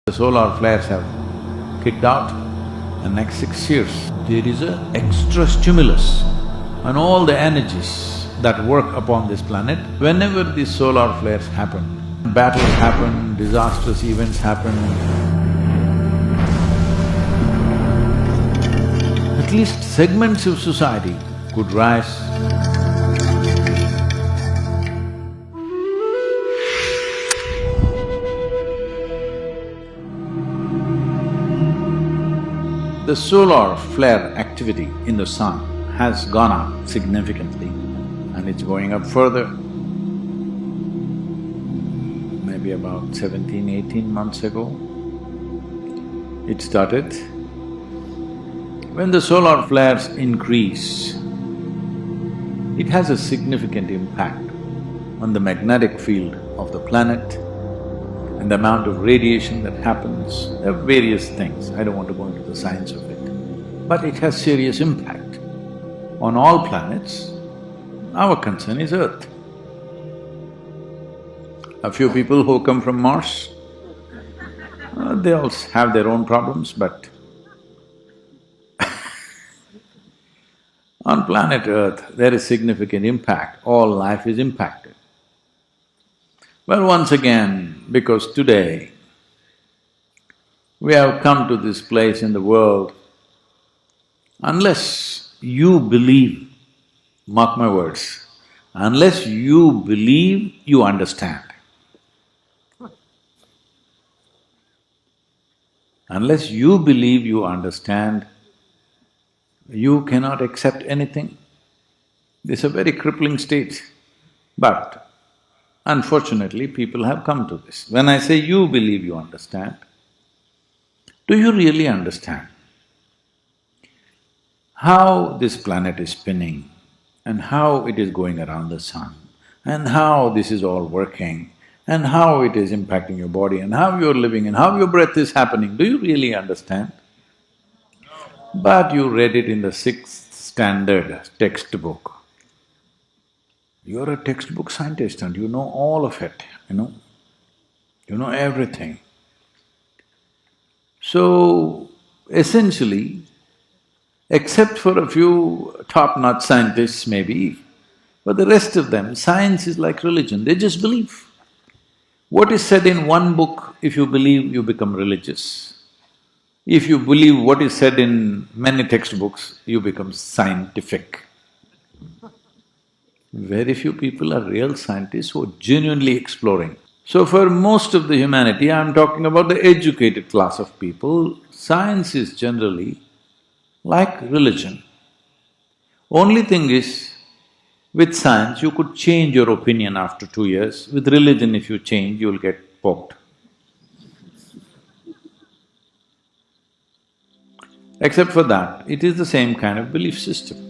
The solar flares have kicked out. The next 6 years, there is a extra stimulus on all the energies that work upon this planet. Whenever these solar flares happen, battles happen, disastrous events happen, at least segments of society could rise. The solar flare activity in the sun has gone up significantly and it's going up further. Maybe about 18 months ago, it started. When the solar flares increase, it has a significant impact on the magnetic field of the planet and the amount of radiation that happens. There are various things, I don't want to go into the science of it, but it has serious impact on all planets. Our concern is Earth. A few people who come from Mars, they all have their own problems, but on planet Earth, there is significant impact, all life is impacted. Well, once again, because today we have come to this place in the world, unless you believe, mark my words, unless you believe, you understand. Unless you believe you understand, you cannot accept anything. This is a very crippling state, but unfortunately, people have come to this. When I say you believe you understand, do you really understand how this planet is spinning and how it is going around the sun and how this is all working and how it is impacting your body and how you're living and how your breath is happening? Do you really understand? But you read it in the 6th standard textbook. You're a textbook scientist and you know all of it, you know everything. So, essentially, except for a few top-notch scientists maybe, but the rest of them, science is like religion, they just believe. What is said in one book, if you believe, you become religious. If you believe what is said in many textbooks, you become scientific. Very few people are real scientists who are genuinely exploring. So for most of the humanity, I'm talking about the educated class of people, science is generally like religion. Only thing is, with science, you could change your opinion after 2 years. With religion, if you change, you'll get poked. Except for that, it is the same kind of belief system.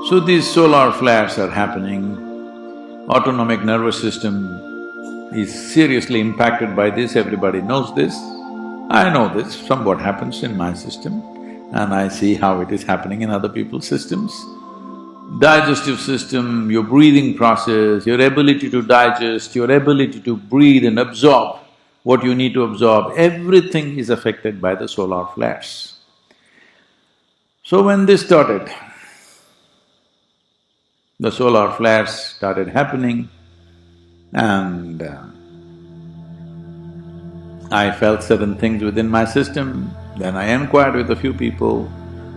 So these solar flares are happening, autonomic nervous system is seriously impacted by this, everybody knows this. I know this from what happens in my system and I see how it is happening in other people's systems. Digestive system, your breathing process, your ability to digest, your ability to breathe and absorb what you need to absorb, everything is affected by the solar flares. So when this started, the solar flares started happening and I felt certain things within my system. Then I inquired with a few people,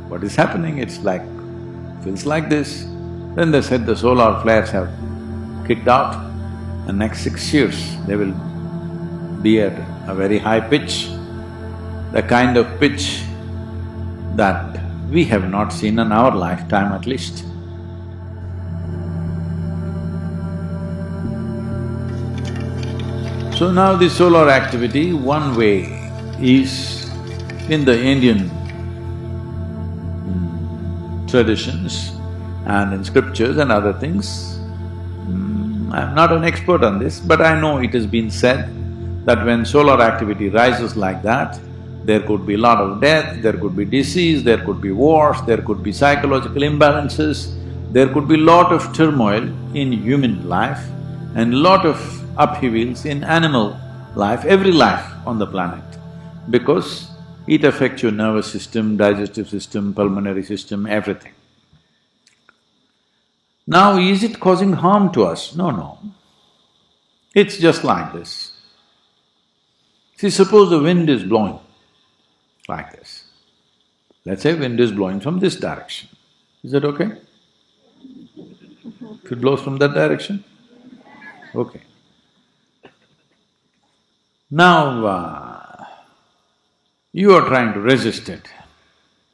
what is happening? It's like… feels like this. Then they said the solar flares have kicked out. The next 6 years, they will be at a very high pitch, the kind of pitch that we have not seen in our lifetime at least. So now the solar activity, one way is in the Indian traditions and in scriptures and other things. I'm not an expert on this, but I know it has been said that when solar activity rises like that, There could be a lot of death, there could be disease, there could be wars, there could be psychological imbalances, there could be lot of turmoil in human life and lot of upheavals in animal life, every life on the planet, because it affects your nervous system, digestive system, pulmonary system, everything. Now, is it causing harm to us? No, no. It's just like this. See, suppose the wind is blowing like this. Let's say wind is blowing from this direction. Is that okay? If it blows from that direction? Okay. Now, you are trying to resist it.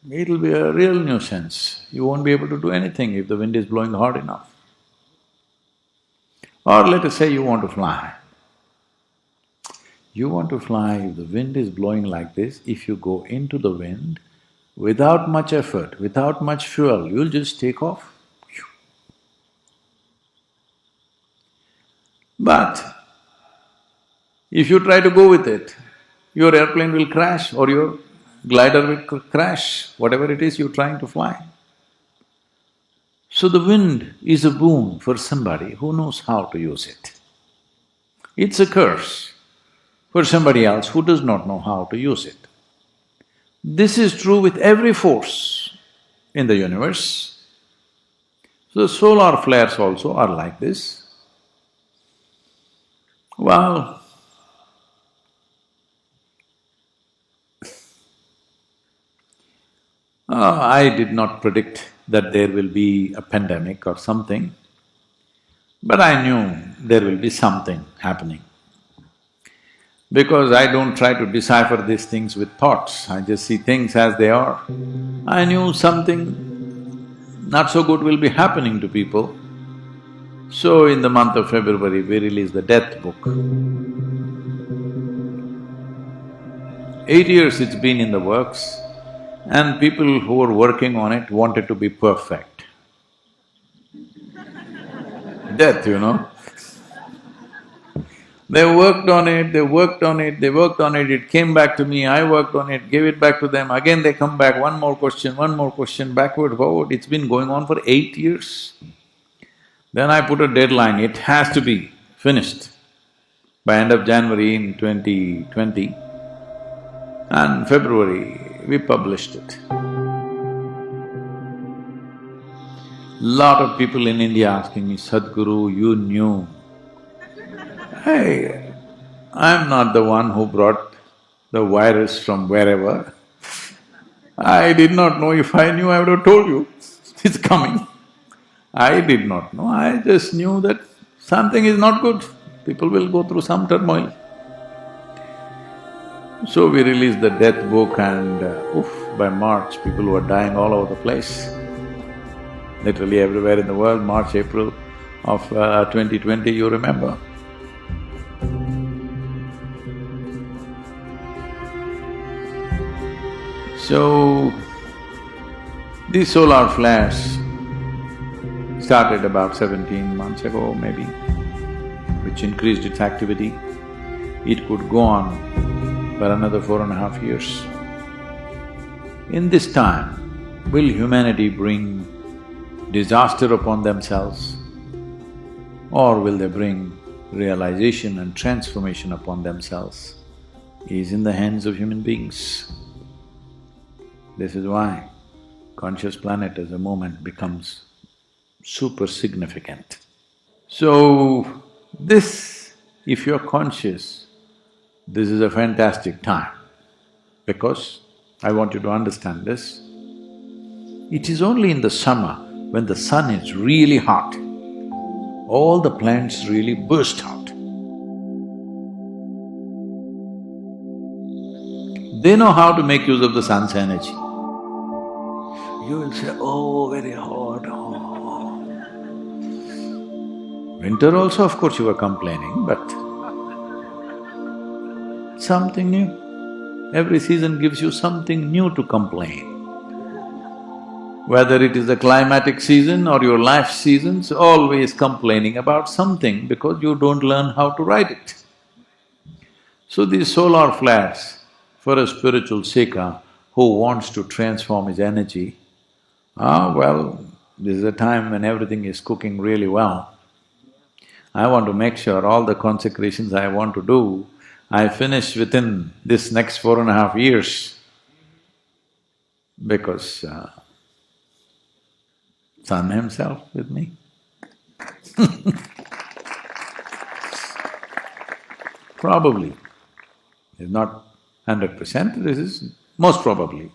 It'll be a real nuisance. You won't be able to do anything if the wind is blowing hard enough. Or let us say you want to fly. You want to fly, if the wind is blowing like this, if you go into the wind, without much effort, without much fuel, you'll just take off. But if you try to go with it, your airplane will crash or your glider will crash, whatever it is you're trying to fly. So the wind is a boon for somebody who knows how to use it. It's a curse for somebody else who does not know how to use it. This is true with every force in the universe. So solar flares also are like this. Well, I did not predict that there will be a pandemic or something, but I knew there will be something happening. Because I don't try to decipher these things with thoughts, I just see things as they are. I knew something not so good will be happening to people. So in the month of February, we released the death book. 8 years it's been in the works, and people who were working on it wanted to be perfect. Death, you know. They worked on it, they worked on it, they worked on it, it came back to me, I worked on it, gave it back to them, again they come back, one more question, backward, forward, it's been going on for 8 years. Then I put a deadline, it has to be finished by end of January in 2020, and February we published it. Lot of people in India asking me, Sadhguru, you knew. Hey, I'm not the one who brought the virus from wherever. I did not know. If I knew, I would have told you, it's coming. I did not know, I just knew that something is not good, people will go through some turmoil. So we released the death book and by March, people were dying all over the place. Literally everywhere in the world, March, April of 2020, you remember. So, these solar flares started about 17 months ago maybe, which increased its activity. It could go on for another 4.5 years. In this time, will humanity bring disaster upon themselves, or will they bring realization and transformation upon themselves? Is in the hands of human beings. This is why conscious planet as a moment becomes super significant. So, this, if you're conscious, this is a fantastic time, because I want you to understand this. It is only in the summer when the sun is really hot, all the plants really burst out. They know how to make use of the sun's energy. You will say, oh, very hot, oh. Winter also, of course, you were complaining, but something new. Every season gives you something new to complain. Whether it is the climatic season or your life seasons, always complaining about something because you don't learn how to ride it. So these solar flares for a spiritual seeker who wants to transform his energy, well, this is a time when everything is cooking really well. I want to make sure all the consecrations I want to do, I finish within this next 4.5 years, because Sun himself with me. Probably, it's not 100%, this is most probably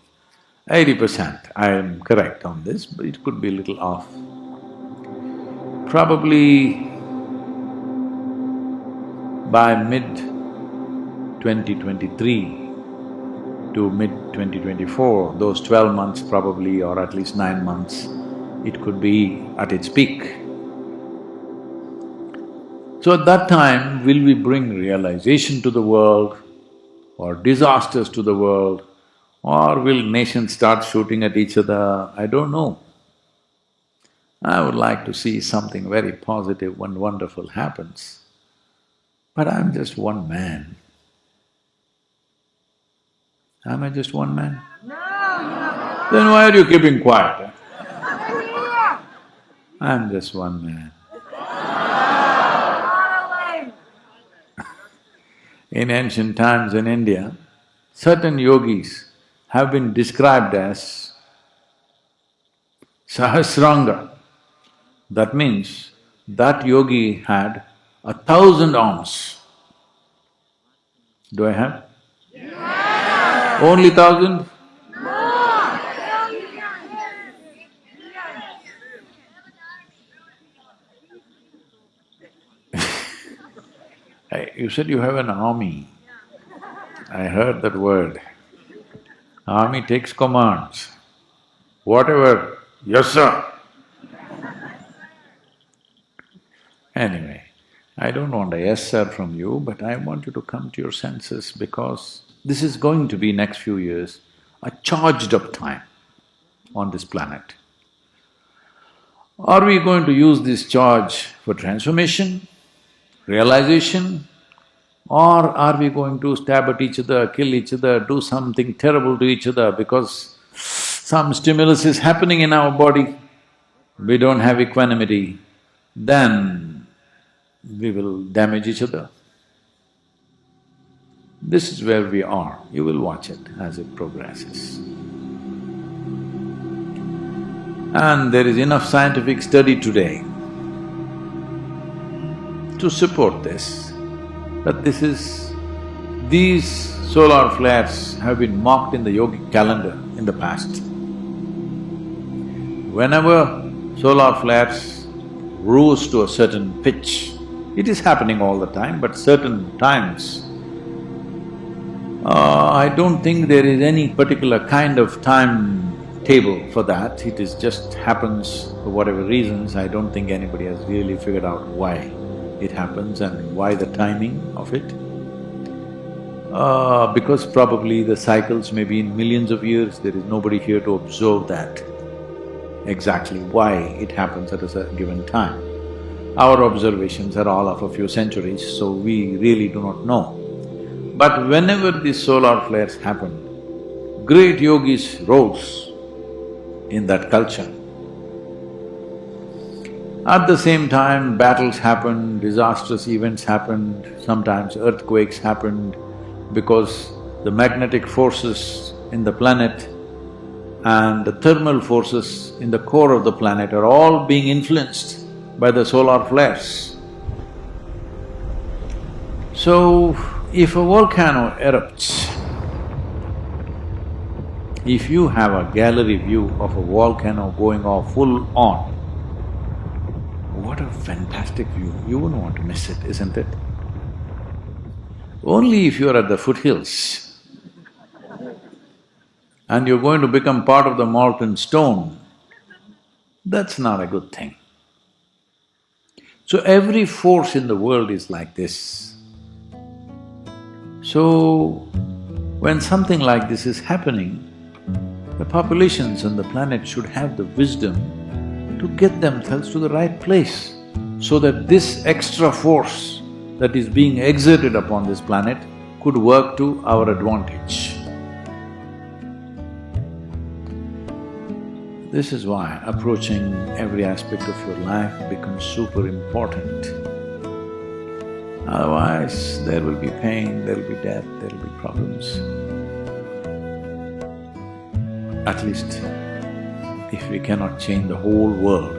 80% I am correct on this, but it could be a little off. Probably by mid-2023 to mid-2024, those 12 months probably, or at least 9 months, it could be at its peak. So at that time, will we bring realization to the world or disasters to the world, or will nations start shooting at each other? I don't know. I would like to see something very positive and wonderful happens. But I'm just one man. Am I just one man? No, you're Then why are you keeping quiet? I'm just one man. In ancient times in India, certain yogis have been described as Sahasranga. That means that yogi had 1,000 arms. Do I have? Yeah. Only 1,000? You said you have an army. I heard that word. Army takes commands. Whatever, yes sir. Anyway, I don't want a yes sir from you, but I want you to come to your senses, because this is going to be next few years a charged up time on this planet. Are we going to use this charge for transformation, realization, or are we going to stab at each other, kill each other, do something terrible to each other because some stimulus is happening in our body, we don't have equanimity, then we will damage each other. This is where we are, you will watch it as it progresses. And there is enough scientific study today to support this, that these solar flares have been marked in the yogic calendar in the past. Whenever solar flares rose to a certain pitch, it is happening all the time, but certain times, I don't think there is any particular kind of timetable for that, it is just happens for whatever reasons. I don't think anybody has really figured out why it happens and why the timing of it. Because probably the cycles may be in millions of years, there is nobody here to observe that, exactly why it happens at a given time. Our observations are all of a few centuries, so we really do not know. But whenever these solar flares happened, great yogis rose in that culture. At the same time, battles happened, disastrous events happened, sometimes earthquakes happened, because the magnetic forces in the planet and the thermal forces in the core of the planet are all being influenced by the solar flares. So, if a volcano erupts, if you have a gallery view of a volcano going off full on, what a fantastic view, you wouldn't want to miss it, isn't it? Only if you're at the foothills and you're going to become part of the molten stone, that's not a good thing. So every force in the world is like this. So, when something like this is happening, the populations on the planet should have the wisdom to get themselves to the right place, so that this extra force that is being exerted upon this planet could work to our advantage. This is why approaching every aspect of your life becomes super important. Otherwise, there will be pain, there will be death, there will be problems. At least, if we cannot change the whole world,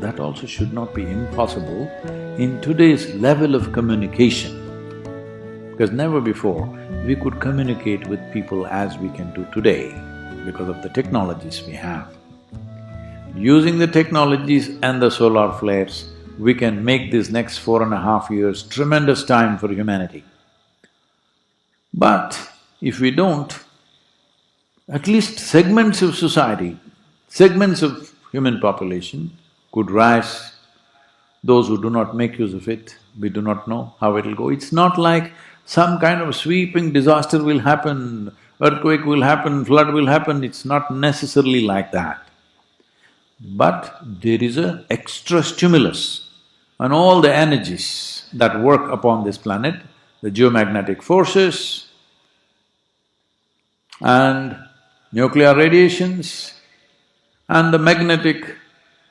that also should not be impossible in today's level of communication. Because never before we could communicate with people as we can do today because of the technologies we have. Using the technologies and the solar flares, we can make this next 4.5 years tremendous time for humanity. But if we don't, at least segments of society, segments of human population could rise. Those who do not make use of it, we do not know how it'll go. It's not like some kind of sweeping disaster will happen, earthquake will happen, flood will happen, it's not necessarily like that. But there is an extra stimulus on all the energies that work upon this planet, the geomagnetic forces and nuclear radiations and the magnetic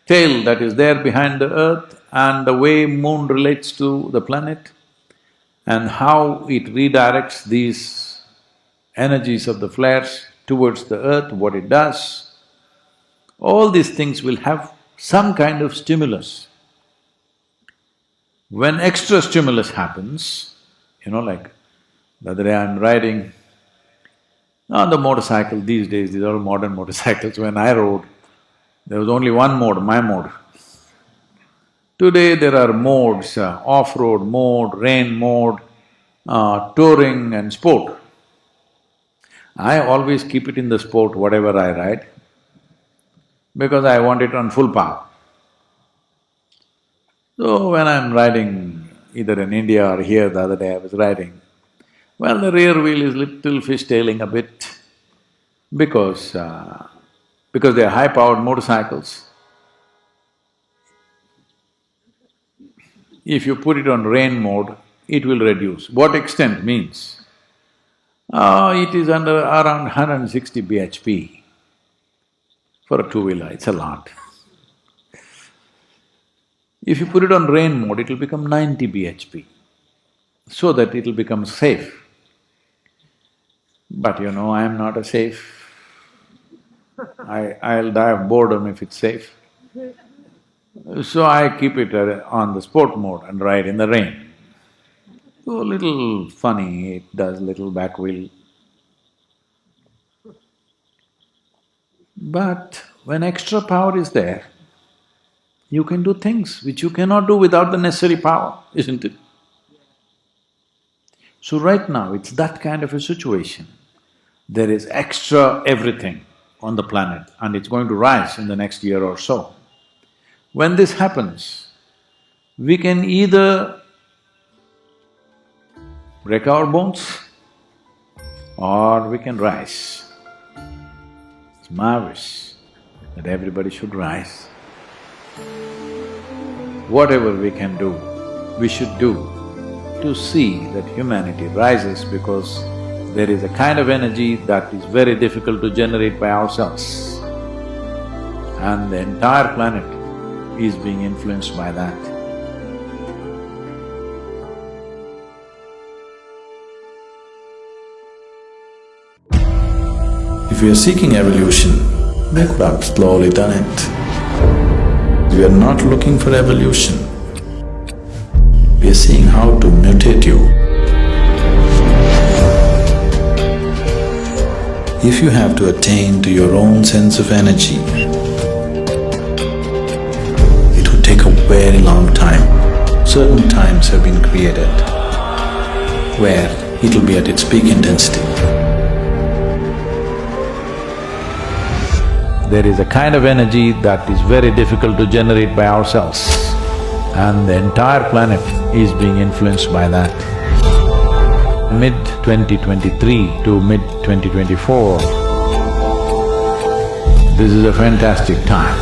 tail that is there behind the earth and the way moon relates to the planet and how it redirects these energies of the flares towards the earth, what it does. All these things will have some kind of stimulus. When extra stimulus happens, like the other day I'm riding on the motorcycle, these days these are all modern motorcycles. When I rode, there was only one mode, my mode. Today there are modes, off-road mode, rain mode, touring and sport. I always keep it in the sport, whatever I ride, because I want it on full power. So when I'm riding either in India or here, the other day I was riding, well, the rear wheel is little fishtailing a bit because they are high-powered motorcycles. If you put it on rain mode, it will reduce. What extent means? It is under around 160 bhp for a two-wheeler, it's a lot. If you put it on rain mode, it will become 90 bhp, so that it will become safe. But I am not a safe. I'll die of boredom if it's safe. So I keep it on the sport mode and ride in the rain. So a little funny, it does little back wheel. But when extra power is there, you can do things which you cannot do without the necessary power, isn't it? So right now, it's that kind of a situation. There is extra everything on the planet and it's going to rise in the next year or so. When this happens, we can either break our bones or we can rise. It's marvelous that everybody should rise. Whatever we can do, we should do to see that humanity rises, because there is a kind of energy that is very difficult to generate by ourselves. And the entire planet is being influenced by that. If we are seeking evolution, we could have slowly done it. We are not looking for evolution. We are seeing how to mutate you. If you have to attain to your own sense of energy, it would take a very long time. Certain times have been created where it will be at its peak intensity. There is a kind of energy that is very difficult to generate by ourselves, and the entire planet is being influenced by that. Mid-2023 to mid-2024, this is a fantastic time.